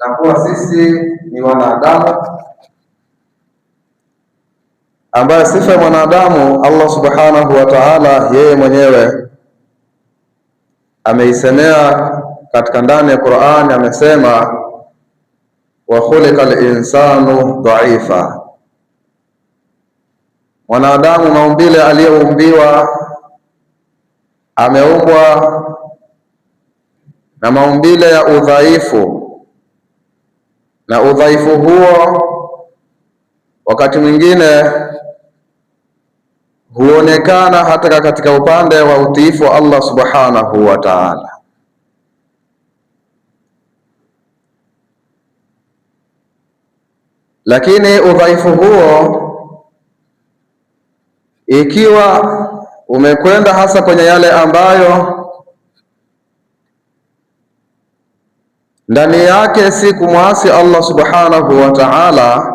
na kuwa sisi ni wanadamu, ambaye sifa ya mwanadamu Allah subhanahu wa ta'ala yeye mwenyewe ameisemea katika ndani ya Qur'an. Amesema wa khuliqal insanu dhaifa, mwanadamu maumbile aliyoumbiwa ameumbwa na maumbile ya udhaifu, na udhaifu huo wakati mwingine huonekana hata katika upande wa utiifu wa Allah subhanahu wa ta'ala. Lakini udhaifu huo ikiwa umekwenda hasa kwenye yale ambayo ndani yake si kumwasi Allah subhanahu wa ta'ala,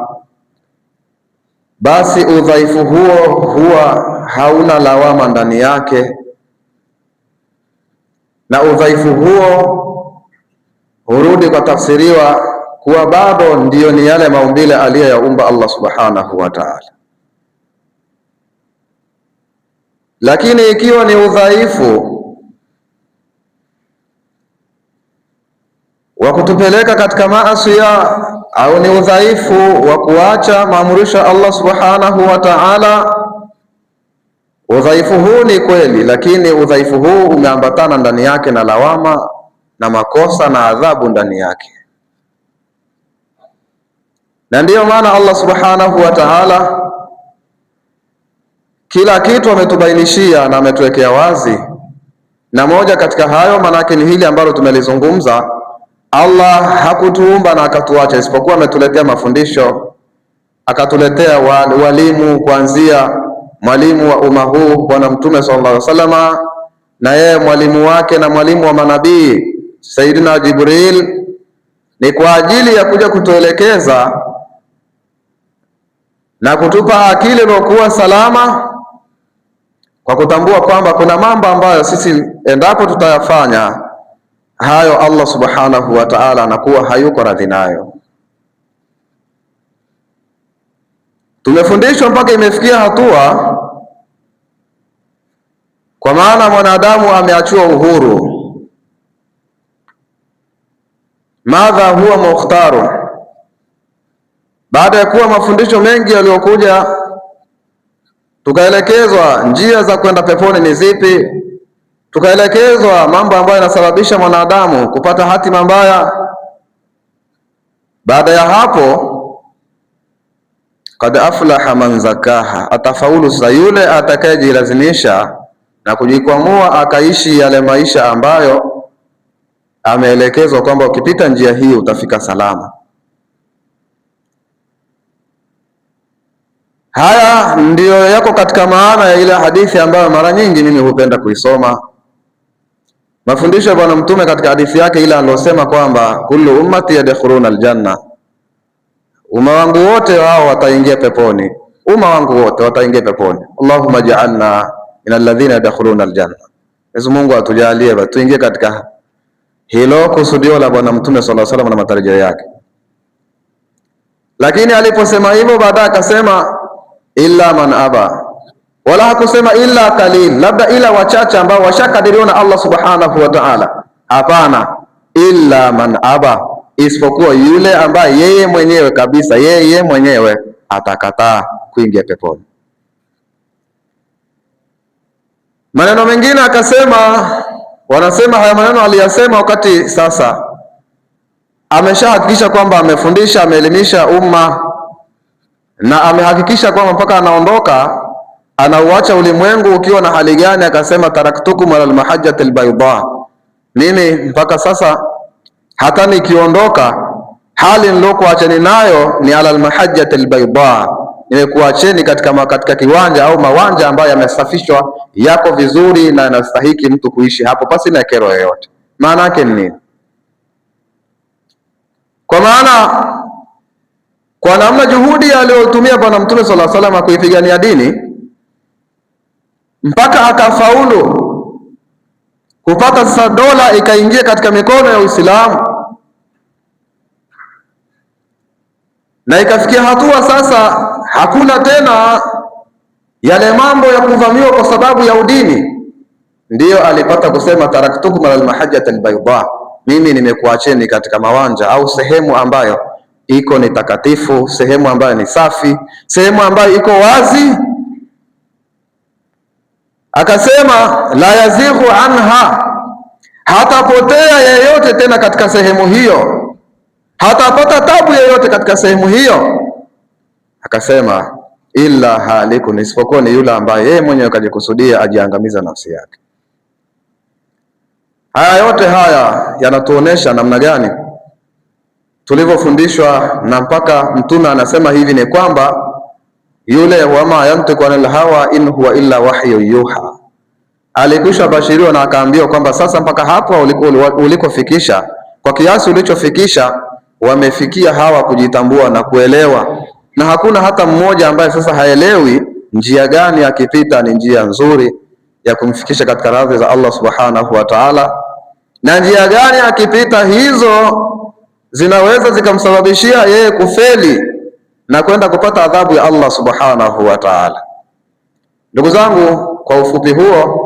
basi udhaifu huo huwa hauna lawama ndani yake, na udhaifu huo hurudi kwa tafsiriwa kuwa bado ndiyo ni yale maumbile aliyoyaumba Allah subhanahu wa ta'ala. Lakini ikiwa ni udhaifu wa kutupeleka katika maasi au ni udhaifu wa kuacha maamrisho ya Allah subhanahu wa ta'ala, udhaifu huu ni kweli, lakini udhaifu huu umeambatana ndani yake na lawama na makosa na adhabu ndani yake. Na ndiyo maana Allah subhanahu wa ta'ala kila kitu ametubainishia na ametuwekea wazi, na moja katika hayo manake ni hili ambalo tumelizungumza. Allah hakutuumba na akatuacha, isipokuwa ametuletea mafundisho, akatuletea walimu, kuanzia mwalimu wa umma huu Bwana Mtume sallallahu alaihi wasallam, na yeye mwalimu wake na mwalimu wa manabii Sayyidina Jibril, ni kwa ajili ya kuja kutuelekeza na kutupa akili iliyokuwa salama, kwa kutambua kwamba kuna mambo ambayo sisi endapo tutayafanya hayo Allah subhanahu wa ta'ala anakuwa hayuko radhi nayo. Tumefundishwa mpaka imefikia hatua, kwa maana mwanadamu ameachiwa uhuru. Madha huwa mukhtaru, baada ya kuwa mafundisho mengi yaliyokuja, tukaelekezwa njia za kwenda peponi ni zipi, tukaelekezwa mambo ambayo yanasababisha mwanadamu kupata hatima mbaya. Baada ya hapo, kad aflaha man zakaha, atafaulu sa yule atakayejilazimisha na kujikwamua akaishi yale maisha ambayo ameelekezwa kwamba ukipita njia hii utafika salama. Haya ndiyo yako katika maana ya ile hadithi ambayo mara nyingi mimi hupenda kuisoma, mafundisho ya Bwana Mtume katika hadithi yake ile aliyosema kwamba kullu ummati yadkhuluna aljanna, umma wangu wote wao wataingia peponi, umma wangu wote wataingia peponi. Allahumma ja'alna min alladhina yadkhuluna aljanna. Mwenyezi Mungu atujalie tuingie katika hilo kusudio la Bwana Mtume sallallahu alaihi wasallam na matarajio yake. Lakini aliposema hivyo, baadaye akasema illa man aba, wala hakusema illa qalil, labda ila wachache ambao washakadiriwa na Allah subhanahu wa ta'ala. Hapana, illa man aba, isipokuwa yule ambaye yeye mwenyewe kabisa, yeye mwenyewe atakataa kuingia peponi. Maneno mengine akasema, wanasema haya maneno aliyasema wakati sasa ameshahakikisha kwamba amefundisha, ameelimisha umma, na amehakikisha kwamba mpaka anaondoka anauacha ulimwengu ukiwa na hali gani. Akasema taraktukum ala almahajjati albayda, mimi mpaka sasa hata nikiondoka hali nilokuacheni nayo ni ala almahajjati albayda, nimekuacheni katika kiwanja au mawanja ambayo yamesafishwa, yako vizuri na yanastahiki mtu kuishi hapo pasi na kero yoyote. Maana yake ni nini? Kwa maana kwa namna juhudi aliyotumia Bwana Mtume sallallahu alaihi wasallam kuipigania dini mpaka akafaulu kupata sasa dola ikaingia katika mikono ya Uislamu, na ikafikia hatua sasa hakuna tena yale mambo ya kuvamiwa kwa sababu ya udini, ndiyo alipata kusema taraktukum ala almahajjati albayda, mimi nimekuacheni katika mawanja au sehemu ambayo iko ni takatifu, sehemu ambayo ni safi, sehemu ambayo iko wazi. Akasema la yazighu anha, hatapotea yeyote tena katika sehemu hiyo, hatapata tabu yeyote katika sehemu hiyo. Akasema illa halikun, isipokuwa ni yule ambaye yeye mwenyewe kajikusudia ajiangamiza nafsi yake. Haya yote haya yanatuonesha namna gani tulivyofundishwa, na mpaka Mtume anasema hivi ni kwamba yule wama yantiqu anil hawa in huwa illa wahyu yuha, alikwisha bashiriwa na akaambiwa kwamba sasa mpaka hapo ulikofikisha, kwa kiasi ulichofikisha, wamefikia hawa kujitambua na kuelewa, na hakuna hata mmoja ambaye sasa haelewi njia gani akipita ni njia nzuri ya kumfikisha katika radhi za Allah subhanahu wa ta'ala, na njia gani akipita hizo zinaweza zikamsababishia yeye kufeli na kwenda kupata adhabu ya Allah subhanahu wa ta'ala. Ndugu zangu, kwa ufupi huo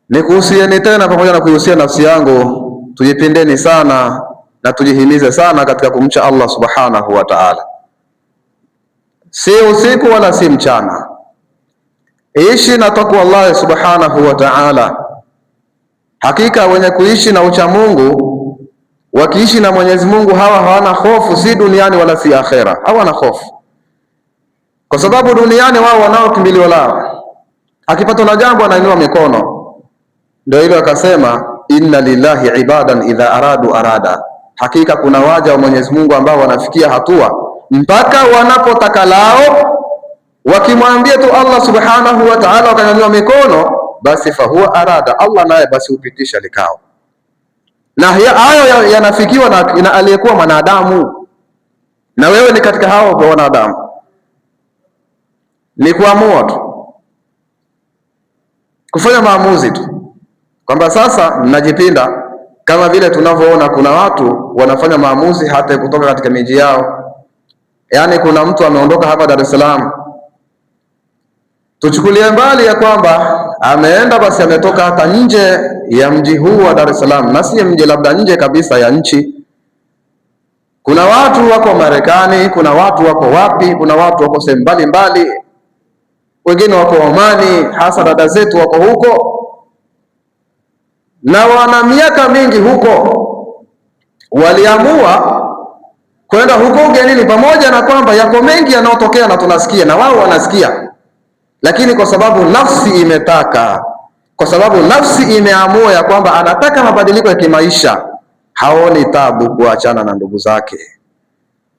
nikuhusieni tena pamoja na kuihusia nafsi yangu, tujipindeni sana na tujihimize sana katika kumcha Allah subhanahu wa ta'ala, si usiku wala si mchana. Ishi na takwa Allah subhanahu wa ta'ala. Hakika wenye kuishi na ucha Mungu, wakiishi na Mwenyezi Mungu, hawa hawana hofu, si duniani wala si akhera, hawana hofu, kwa sababu duniani wao wanao kimbilio lao, akipatwa na jambo anainua mikono. Ndio hilo akasema inna lillahi ibadan idha aradu arada, hakika kuna waja wa Mwenyezi Mungu ambao wanafikia hatua mpaka wanapotaka lao, wakimwambia tu Allah subhanahu wa ta'ala wakanyanyua mikono, basi fahuwa arada, Allah naye basi hupitisha likao. Na hayo yanafikiwa na aliyekuwa mwanadamu, na wewe ni katika hao wa wanadamu. Ni kuamua tu, kufanya maamuzi tu kwamba sasa mnajipinda, kama vile tunavyoona kuna watu wanafanya maamuzi hata kutoka katika miji yao. Yaani kuna mtu ameondoka hapa Dar es Salaam, tuchukulie mbali ya kwamba ameenda basi ametoka hata nje ya mji huu wa Dar es Salaam, na si mji labda nje kabisa ya nchi. Kuna watu wako Marekani, kuna watu wako wapi, kuna watu wako sehemu mbalimbali, wengine wako Omani, hasa dada zetu wako huko na wana miaka mingi huko. Waliamua kwenda huko ugenini, pamoja na kwamba yako mengi yanayotokea na tunasikia na wao wanasikia, lakini kwa sababu nafsi imetaka, kwa sababu nafsi imeamua ya kwamba anataka mabadiliko ya kimaisha, haoni tabu kuachana na ndugu zake,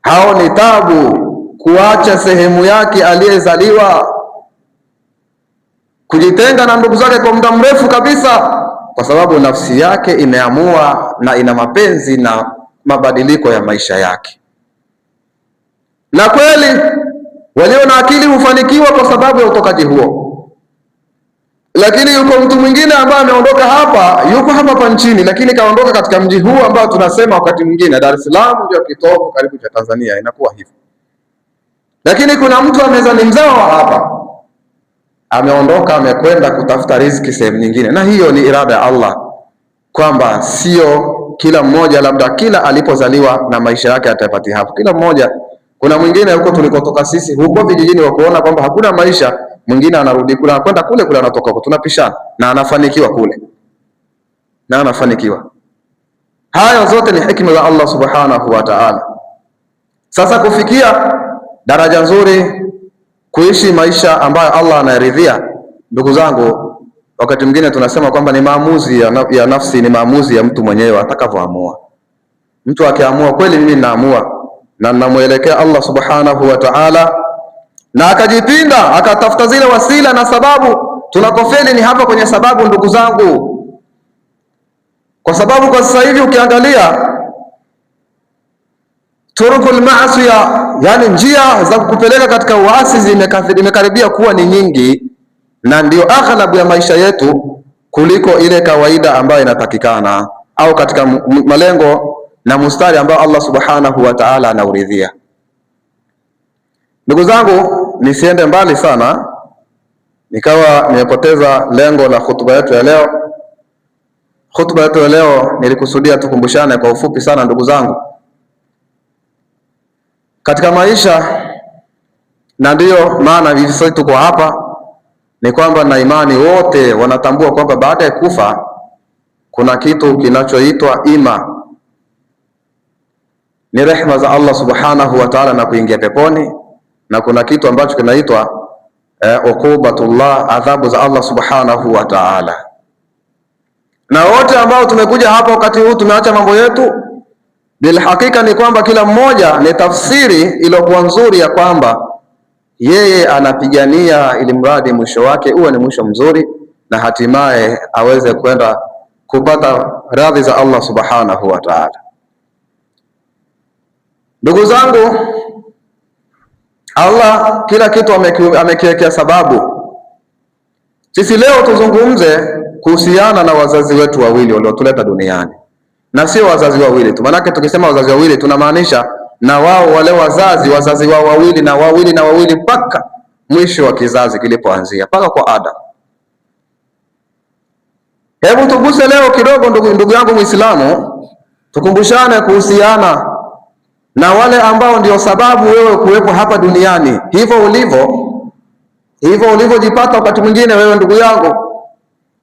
haoni tabu kuacha sehemu yake aliyezaliwa, kujitenga na ndugu zake kwa muda mrefu kabisa, kwa sababu nafsi yake imeamua na ina mapenzi na mabadiliko ya maisha yake. Na kweli walio na akili hufanikiwa kwa sababu ya utokaji huo. Lakini yuko mtu mwingine ambaye ameondoka hapa, yuko hapa nchini, lakini kaondoka katika mji huu ambao tunasema wakati mwingine Dar es Salaam ndio kitovu karibu cha Tanzania, inakuwa hivyo. Lakini kuna mtu ameza ni mzao wa hapa, ameondoka amekwenda kutafuta riziki sehemu nyingine, na hiyo ni irada ya Allah, kwamba sio kila mmoja labda kila alipozaliwa na maisha yake atapati hapo. Kila mmoja, kuna mwingine huko tulikotoka sisi huko vijijini wa kuona kwamba hakuna maisha, mwingine anarudi kule, anakwenda kule anatoka huko, tunapishana na anafanikiwa kule na anafanikiwa. Hayo zote ni hikma za Allah subhanahu wa ta'ala. Sasa kufikia daraja nzuri, kuishi maisha ambayo Allah anaridhia, ndugu zangu, wakati mwingine tunasema kwamba ni maamuzi ya nafsi, ni maamuzi ya mtu mwenyewe atakavyoamua. Mtu akiamua kweli mimi ninaamua na ninamuelekea Allah subhanahu wa ta'ala, na akajipinda akatafuta zile wasila na sababu, tunakofeli ni hapa kwenye sababu, ndugu zangu. Kwa sababu kwa sasa hivi ukiangalia turukul maasiya, yani njia za kukupeleka katika uasi zimekaribia kuwa ni nyingi, na ndio aghlabu ya maisha yetu kuliko ile kawaida ambayo inatakikana, au katika malengo na mustari ambao Allah subhanahu wa ta'ala anauridhia. Ndugu zangu, nisiende mbali sana nikawa nimepoteza lengo la hutuba yetu ya leo. Hutuba yetu ya leo nilikusudia tukumbushane kwa ufupi sana, ndugu zangu, katika maisha, na ndiyo maana hivi sasa tuko hapa, ni kwamba na imani wote wanatambua kwamba baada ya kufa kuna kitu kinachoitwa ima, ni rehema za Allah subhanahu wa ta'ala na kuingia peponi, na kuna kitu ambacho kinaitwa uqubatullah, adhabu za Allah subhanahu wa ta'ala. Na wote ambao tumekuja hapa wakati huu tumeacha mambo yetu, bil hakika ni kwamba kila mmoja ni tafsiri iliyokuwa nzuri ya kwamba yeye anapigania ili mradi mwisho wake uwe ni mwisho mzuri na hatimaye aweze kwenda kupata radhi za Allah subhanahu wa ta'ala. Ndugu zangu, Allah kila kitu amekiwekea sababu. Sisi leo tuzungumze kuhusiana na wazazi wetu wawili waliotuleta duniani, na sio wazazi wawili tu, manake tukisema wazazi wawili tunamaanisha na wao wale wazazi wao wawili na wawili mpaka mwisho wa kizazi kilipoanzia mpaka kwa Adam. Hebu tuguse leo kidogo, ndugu yangu Muislamu, tukumbushane kuhusiana na wale ambao ndio sababu wewe kuwepo hapa duniani, hivyo ulivyojipata wakati mwingine wewe ndugu yangu,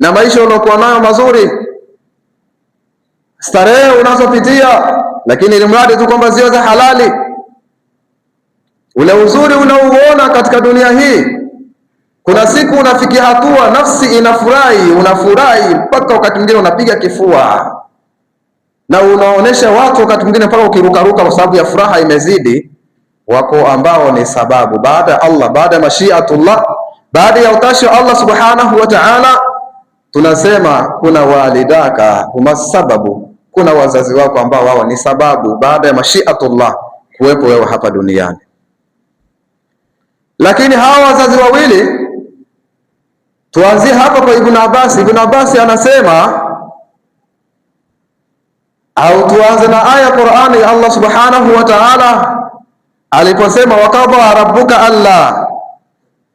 na maisha uliokuwa nayo mazuri, starehe unazopitia, lakini ili mradi tu kwamba sio za halali. Ule uzuri unaouona katika dunia hii, kuna siku unafikia hatua nafsi unafurahi mpaka wakati mwingine unapiga kifua, na unaonesha watu wakati mwingine mpaka ukirukaruka kwa sababu ya furaha imezidi. Wako ambao ni sababu baada ya Allah, baada ya mashiatullah, baada ya utashi wa Allah subhanahu wa ta'ala, tunasema kuna walidaka huma sababu, kuna wazazi wako ambao wao ni sababu baada ya mashiatullah kuwepo wewe hapa duniani. Lakini hawa wazazi wawili, tuanzie hapa kwa Ibn Abbas. Ibn Abbas anasema, au tuanze na aya Qur'ani ya Allah subhanahu wa ta'ala aliposema, waqadha rabbuka alla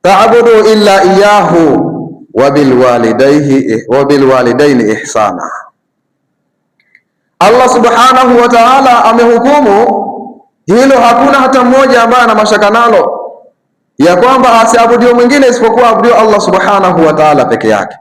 ta'budu illa iyyahu wa bil walidaini ihsana. Allah subhanahu wa ta'ala amehukumu hilo, hakuna hata mmoja ambaye ana mashaka nalo, ya kwamba asiabudiwe mwingine isipokuwa abudiwe Allah subhanahu wa ta'ala peke yake.